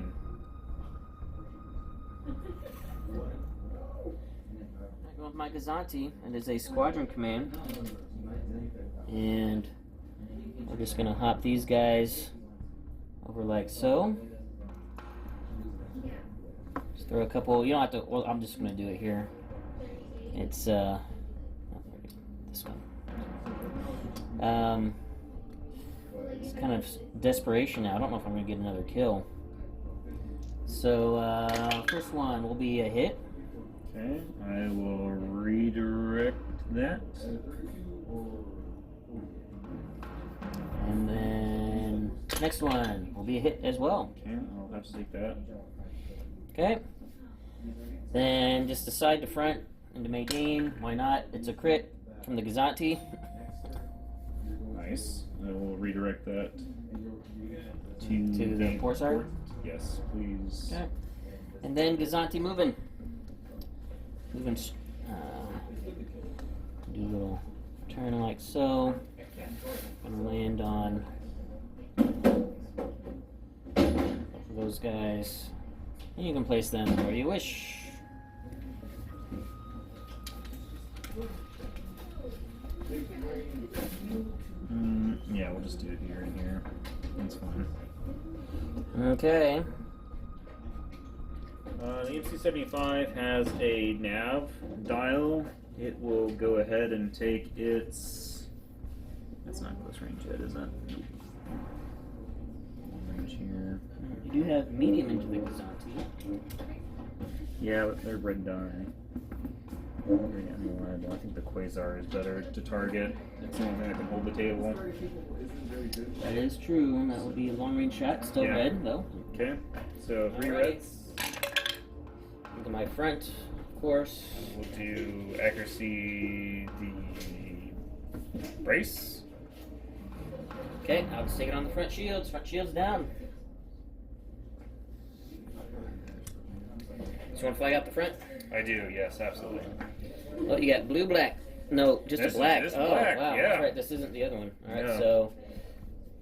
I go with my Gazanti. It is a squadron command. And we're just going to hop these guys over like so. Just throw a couple. You don't have to. Well, I'm just going to do it here. It's this one. It's kind of desperation now. I don't know if I'm going to get another kill. So first one will be a hit. Okay, I will redirect that. And then next one will be a hit as well. Okay, I'll have to take that. Okay. Then just the side to front into Madine. Why not? It's a crit from the Gazanti. Nice. I will redirect that to the port side? Yes, please. Okay. And then Gazanti moving. Moving. Do a little turn like so. And land on both of those guys. And you can place them where you wish. Yeah, we'll just do it here and here. That's fine. Okay. The MC-75 has a nav dial. It will go ahead and take its... That's not close range yet, is it? Nope. Long range here. You do have medium into the Gazanti. Yeah, but they're red dye. Very unreliable. I think the Quasar is better to target. It's the only thing that can hold the table. That is true. That would be a long range shot. Still Yeah. red, though. Okay, so 3 Alright. reds. Into my front, of course. We'll do accuracy, the brace. Okay, I'll just take it on the front shields. Front shields down. So you want to flag out the front? I do, yes, absolutely. Oh, you got blue, black. No, just This a is black. just Oh, black, wow. yeah. That's right. This isn't the other one. All right, Yeah. so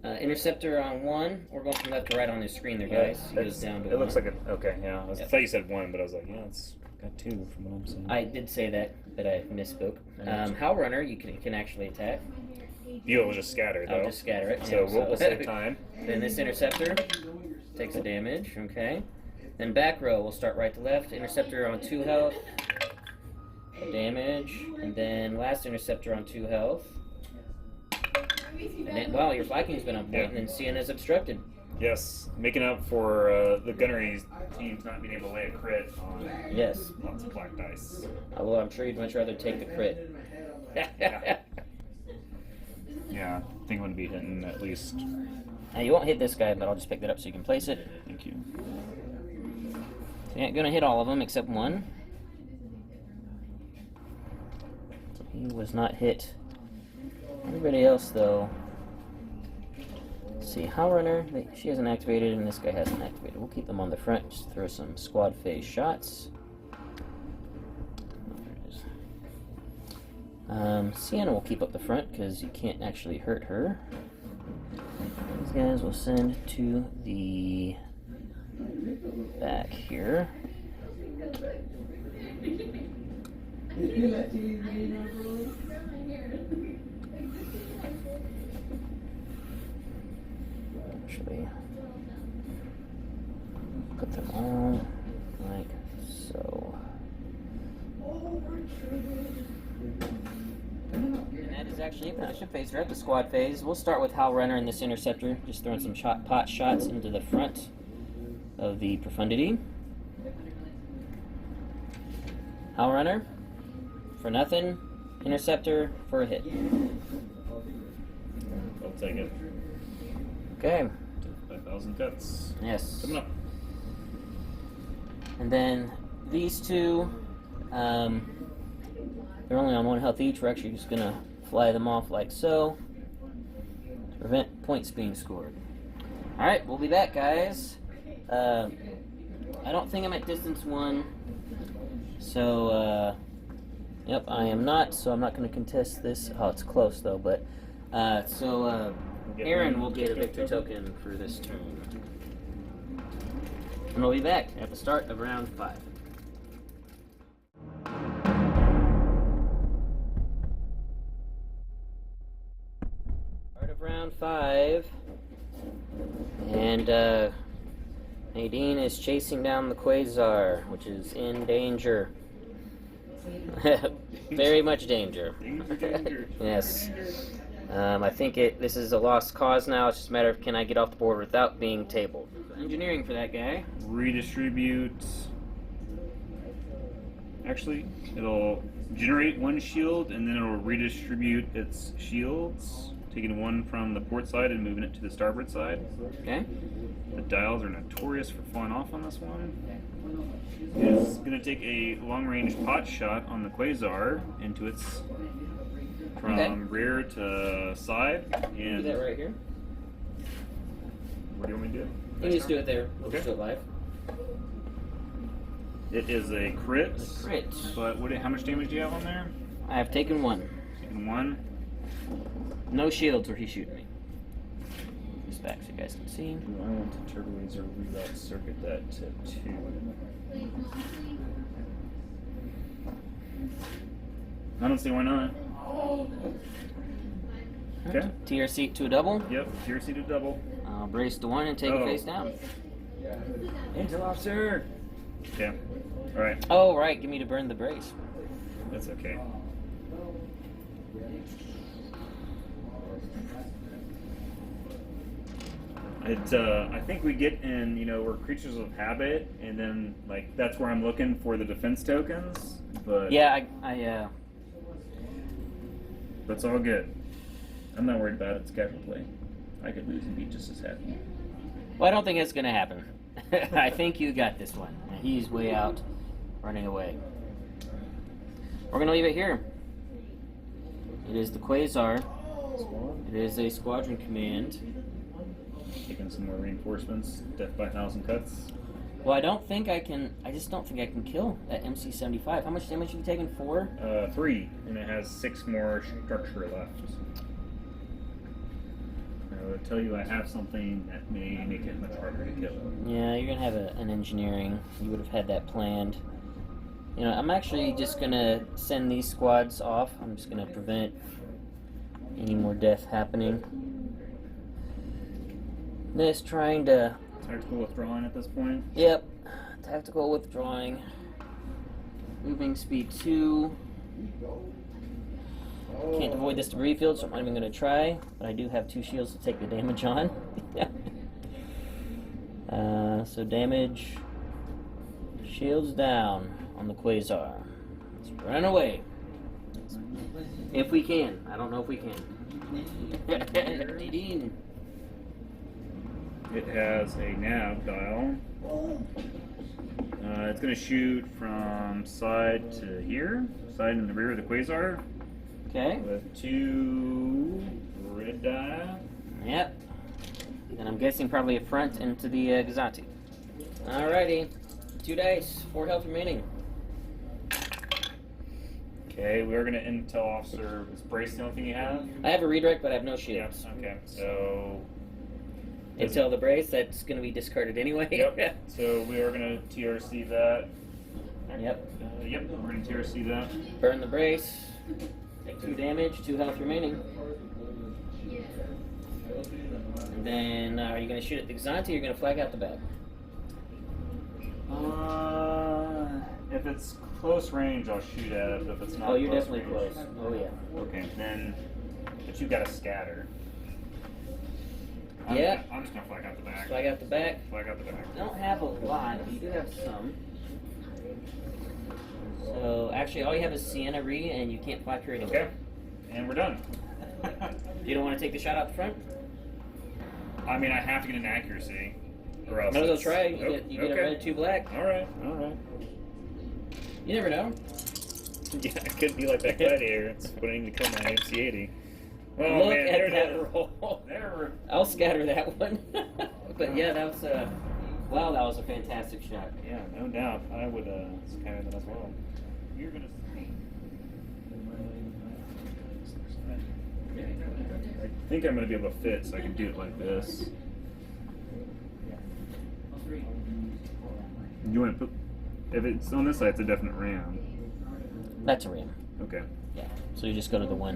interceptor on 1. We're going from left to right on the screen there, guys. He goes down to It looks 1. like a... Okay, yeah. I thought you said 1, but I was like, yeah, it's got 2 from what I'm saying. I did say that, but I misspoke. Howl Runner, you can actually attack. You'll just scatter, though. I'll just scatter it. So yeah, we'll save time. Then this interceptor takes a damage. Okay. Then back row, we'll start right to left. Interceptor on 2 health. Damage. And then last interceptor on 2 health. And then, wow, your flanking's been on point, Yeah. and then Sienna's obstructed. Yes, making up for the gunnery teams not being able to lay a crit on Yes. lots of black dice. Although I'm sure you'd much rather take the crit. Yeah, I think I'm going to be hitting at least. Now, you won't hit this guy, but I'll just pick that up so you can place it. Thank you. So you ain't gonna hit all of them except 1. So he was not hit. Everybody else, though. Let's see, Howl Runner, she hasn't activated, and this guy hasn't activated. We'll keep them on the front, just throw some squad phase shots. There it is. Sienna will keep up the front, because you can't actually hurt her. These guys will send to the back here. Actually, put them all like so. And that is actually it. Ship phase. They're at the squad phase. We'll start with Howl Runner and this interceptor, just throwing some pot shots into the front of the profundity. Howl Runner for nothing. Interceptor for a hit. I'll take it. Okay. 5,000 cuts. Yes. Coming up. And then these two, they're only on 1 health each. We're actually just gonna fly them off like so to prevent points being scored. All right, we'll be back, guys. I don't think I'm at distance 1, so yep, I am not. So I'm not going to contest this. Oh, it's close though. But Aaron will get a victory token for this turn, and we'll be back at the start of round 5. Start of round 5, and Madine is chasing down the Quasar, which is in danger. Very much danger. Yes. I think this is a lost cause now. It's just a matter of can I get off the board without being tabled. Engineering for that guy. Redistribute. Actually, it'll generate 1 shield and then it'll redistribute its shields, taking 1 from the port side and moving it to the starboard side. Okay. The dials are notorious for falling off on this one. It's going to take a long-range pot shot on the Quasar into its from rear to side. And Do that right here. Where do you want me to do it? You can just do it there. We'll Okay. just do it live. It is a crit. A crit. But how much damage do you have on there? I have taken 1. Taking 1. No shields where he's shooting me. This back so you guys can see. I want to turbo laser reroute circuit that to 2. I don't see why not. Okay. TRC to a double. Yep. TRC to double. I'll brace the one and take it face down. Intel officer. Okay. All right. Oh, right. Give me to burn the brace. That's okay. I think we get in, we're creatures of habit, and then, like, that's where I'm looking for the defense tokens, but... Yeah, That's all good. I'm not worried about it. It's casual play. I could lose and be just as happy. well, I don't think it's going to happen. I think you got this one. He's way out, running away. We're going to leave it here. It is the Quasar. It is a squadron command. Taking some more reinforcements. Death by 1,000 cuts. Well, I just don't think I can kill that MC-75. How much damage have you taken? 4? 3, and it has 6 more structure left. I would tell you I have something that may make it much harder to kill. Yeah, you're going to have an engineering. You would have had that planned. I'm actually just going to send these squads off. I'm just going to prevent any more death happening. This trying to... Tactical withdrawing at this point? Yep. Tactical withdrawing. Moving speed 2. Can't avoid this debris field, so I'm not even going to try. But I do have 2 shields to take the damage on. So damage. Shields down on the Quasar. Let's run away. If we can. I don't know if we can. Madine. It has a nav dial. It's going to shoot from side to here. Side and the rear of the Quasar. Okay. With 2 red die. Yep. And I'm guessing probably a front into the Gazati. Alrighty. 2 dice. 4 health remaining. Okay, we are going to intel officer. Is brace the only thing you have? I have a redirect, but I have no shields. Yeah, okay, so... Intel the brace, that's going to be discarded anyway. Yep, so we are going to TRC that. Yep. Yep, we're going to TRC that. Burn the brace. Take 2 damage, 2 health remaining. And then, are you going to shoot at the Xanti or are you going to flag out the back? If it's close range, I'll shoot at it. If it's not, Oh, you're close definitely range. close. Oh, yeah. Okay, then, but you've got to scatter. Yeah. I'm just gonna flag out the back. Flag out the back. Flag out the back. I don't have a lot, but you do have some. So, actually, all you have is Sienna Re, and you can't fly through anyway. Okay, and we're done. You don't want to take the shot out the front? I mean, I have to get an accuracy, or else. Might as well it's- try. You Oh, get a okay. red, 2 black. All right, all right. You never know. Yeah, it could be like that gladiator. It's putting to kill my MC-80. Oh, Look man, at there it that is. roll. There. I'll scatter that one. But yeah, that was wow, that was a fantastic shot. Yeah, no doubt. I would scatter them as well. You're gonna see. I think I'm gonna be able to fit, so I can do it like this. You want to put? If it's on this side, it's a definite ram. That's a ram. Okay. Yeah. So you just go to the 1.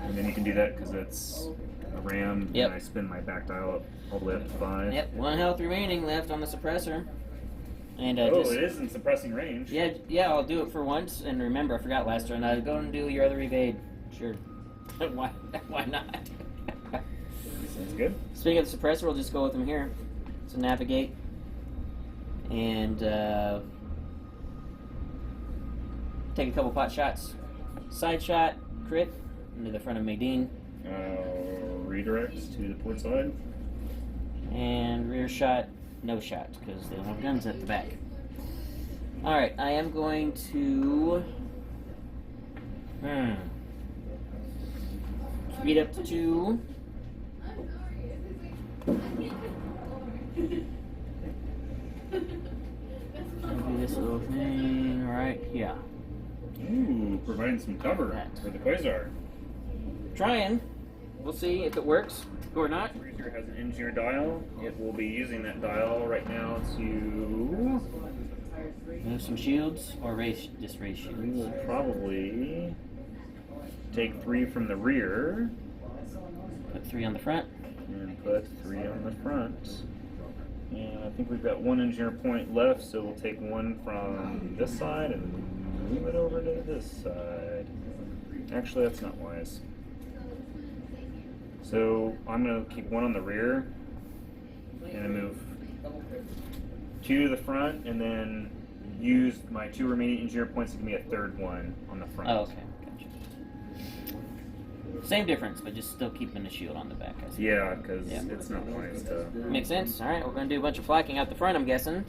And then you can do that because it's a ram. Yep. And I spin my back dial up all the way up to 5. Yep. 1 health remaining left on the suppressor. And Oh, just, it is in suppressing range. Yeah. I'll do it for once. And remember, I forgot last turn. Go and do your other evade. Sure. Why not? Sounds good. Speaking of the suppressor, we'll just go with them here. So navigate. And take a couple pot shots. Side shot, crit, into the front of Madine. Redirect to the port side. And rear shot, no shot, because they don't have guns at the back. Alright, I am going to... Speed up to 2. Do this little thing right here. Ooh, providing some cover That. for the Quasar. Trying. We'll see if it works or not. Freezer has an engineer dial. It will be using that dial right now to... Move some shields or just raise We will shields. probably take 3 from the rear Put 3 on the front. And put 3 on the front. And I think we've got 1 engineer point left, so we'll take 1 from this side and move it over to this side. Actually, that's not wise. So I'm going to keep 1 on the rear and move 2 to the front, and then use my 2 remaining engineer points to give me a 3rd one on the front. Oh, okay. Gotcha. Same difference, but just still keeping the shield on the back. I see. Yeah, because it's not wise to... Makes sense. All right, we're going to do a bunch of flacking out the front, I'm guessing.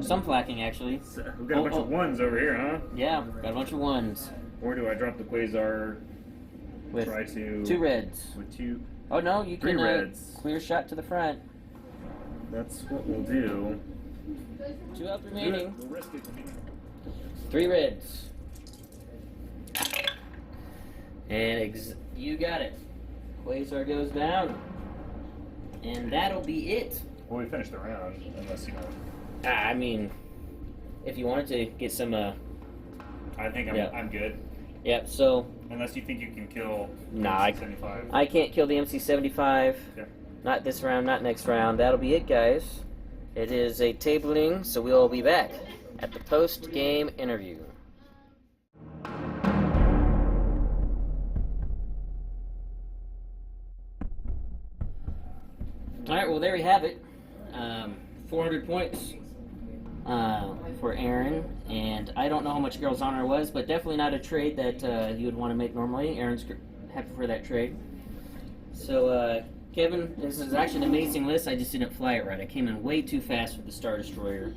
Some flacking, actually. So we've got a bunch of 1s over here, huh? Yeah, got a bunch of 1s. Or do I drop the Quasar? With try to 2 reds. With 2. Oh no, you 3 can reds. clear shot to the front. That's what we'll do. 2 health remaining. We'll risk it. 3 reds. And you got it. Quasar goes down. And that'll be it. Well, we finished the round, unless you know. I mean, if you wanted to get some, I think I'm good. Yep, so... Unless you think you can kill Nah, MC-75. I can't kill the MC-75. Yeah. Not this round, not next round. That'll be it, guys. It is a tabling, so we'll be back at the post-game interview. Alright, well, there we have it. 400 points for Aaron, and I don't know how much Girls Honor was, but definitely not a trade that you would want to make normally. Aaron's happy for that trade. So, Kevin, this is actually an amazing list. I just didn't fly it right. I came in way too fast with the Star Destroyer.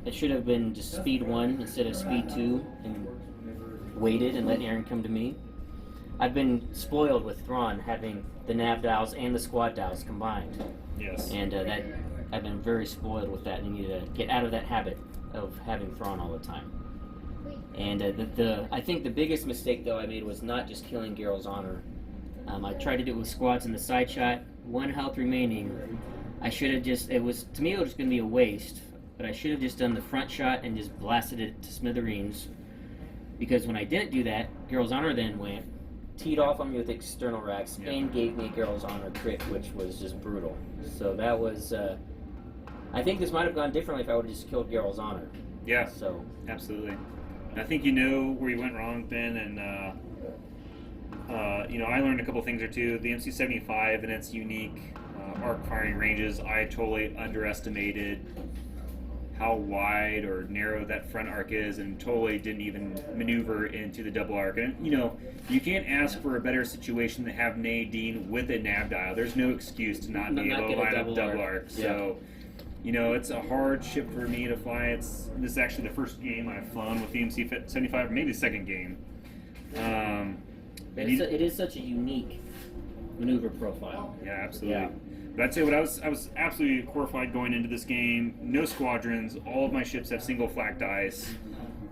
It should have been just speed 1 instead of speed 2 and waited and let Aaron come to me. I've been spoiled with Thrawn having the nav dials and the squad dials combined. Yes. And I've been very spoiled with that, and you need to get out of that habit of having Thrawn all the time. And I think the biggest mistake, though, I made was not just killing Geralt's Honor. I tried to do it with squads in the side shot, 1 health remaining. I should have just, to me it was going to be a waste, but I should have just done the front shot and just blasted it to smithereens. Because when I didn't do that, Geralt's Honor then went, teed off on me with external racks, and gave me Geralt's Honor crit, which was just brutal. So that was, I think this might have gone differently if I would have just killed Geralt's Honor. Yeah, so absolutely. I think you know where you went wrong, Ben, and I learned a couple things or two. The MC-75 and its unique arc firing ranges, I totally underestimated how wide or narrow that front arc is, and totally didn't even maneuver into the double arc. And you can't ask for a better situation than have Madine with a nav dial. There's no excuse to not be able to line up double arc. So, it's a hard ship for me to fly. This is actually the first game I've flown with the MC-75, or maybe the second game. it is such a unique maneuver profile. Yeah, absolutely. Yeah. But I'd say I was absolutely horrified going into this game. No squadrons. All of my ships have single flak dice.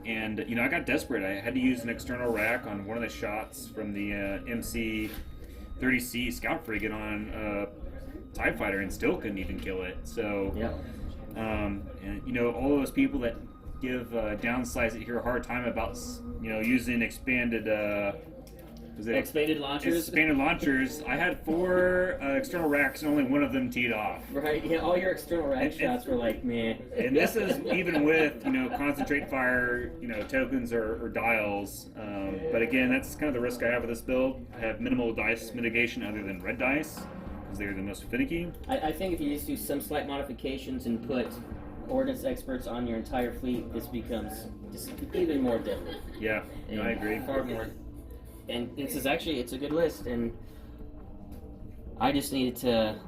And, I got desperate. I had to use an external rack on one of the shots from the MC-30C scout frigate on TIE fighter and still couldn't even kill it. So, and, all those people that give downsize it here a hard time about, using expanded... Expanded launchers? Expanded launchers. I had 4 external racks and only one of them teed off. Right, yeah, all your external rack shots were like, meh. And this is even with, concentrate fire, tokens or dials. But again, that's kind of the risk I have with this build. I have minimal dice mitigation other than red dice, because they're the most finicky. I think if you just do some slight modifications and put ordnance experts on your entire fleet, this becomes just even more deadly. Yeah, I agree. Far more. And it's a good list, and I need to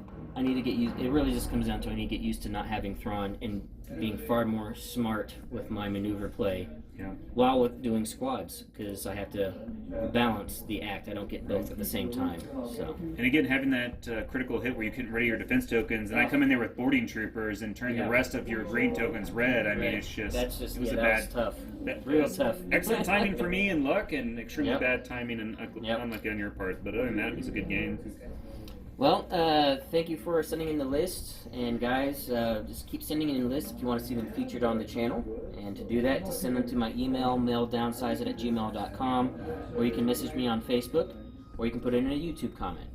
get used, it really just comes down to I need to get used to not having Thrawn and being far more smart with my maneuver play while with doing squads, because I have to balance the act. I don't get both at the same time. So. And again, having that critical hit where you couldn't ready your defense tokens, and I come in there with boarding troopers and turn the rest of your green tokens red. I mean, it's just, it was a bad, tough. Real tough. Excellent timing for me and luck, and extremely bad timing and unlucky on your part. But other than that, it was a good game. Well, thank you for sending in the list, and guys, just keep sending in lists if you want to see them featured on the channel. And to do that, just send them to my email, maildownsizeit@gmail.com, or you can message me on Facebook, or you can put it in a YouTube comment.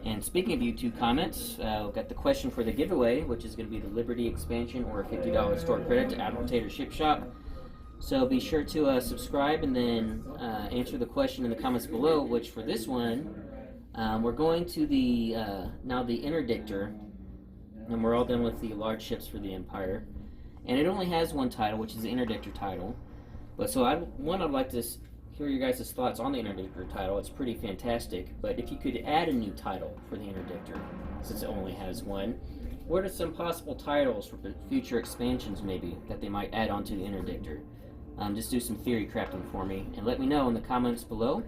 And speaking of YouTube comments, we've got the question for the giveaway, which is going to be the Liberty expansion or a $50 store credit to Admiral Tater Ship Shop. So be sure to subscribe and then answer the question in the comments below, which for this one, we're going to the now the interdictor, and we're all done with the large ships for the Empire. And it only has one title, which is the interdictor title. But so I'd like to hear your guys' thoughts on the interdictor title. It's pretty fantastic. But if you could add a new title for the interdictor, since it only has one, what are some possible titles for future expansions maybe that they might add onto the interdictor? Just do some theory crafting for me and let me know in the comments below.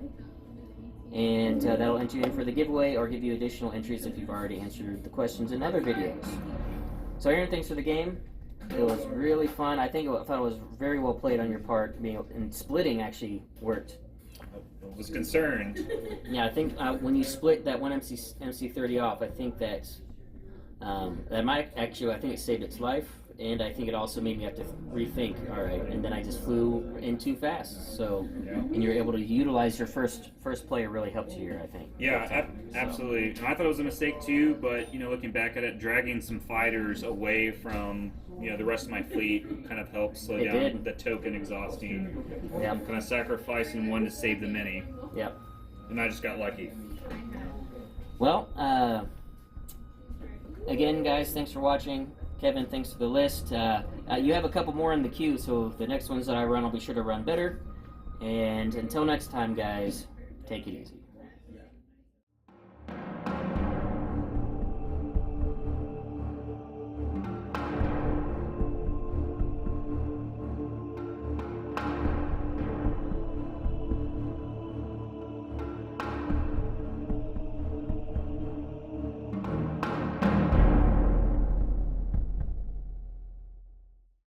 And that'll enter you in for the giveaway or give you additional entries if you've already answered the questions in other videos. So Aaron, thanks for the game. It was really fun. I thought it was very well played on your part. And splitting actually worked. I was concerned. Yeah, I think when you split that one MC30 off, I think that might actually, I think it saved its life. And I think it also made me have to rethink. All right, and then I just flew in too fast. So, and you're able to utilize your first player really helped you here, I think. Yeah, absolutely. And I thought it was a mistake too, but looking back at it, dragging some fighters away from the rest of my fleet kind of helped slow down the token exhausting. Yeah. Kind of sacrificing one to save the many. Yep. And I just got lucky. Well, again, guys, thanks for watching. Kevin, thanks for the list. You have a couple more in the queue, so the next ones that I run, I'll be sure to run better. And until next time, guys, take it easy.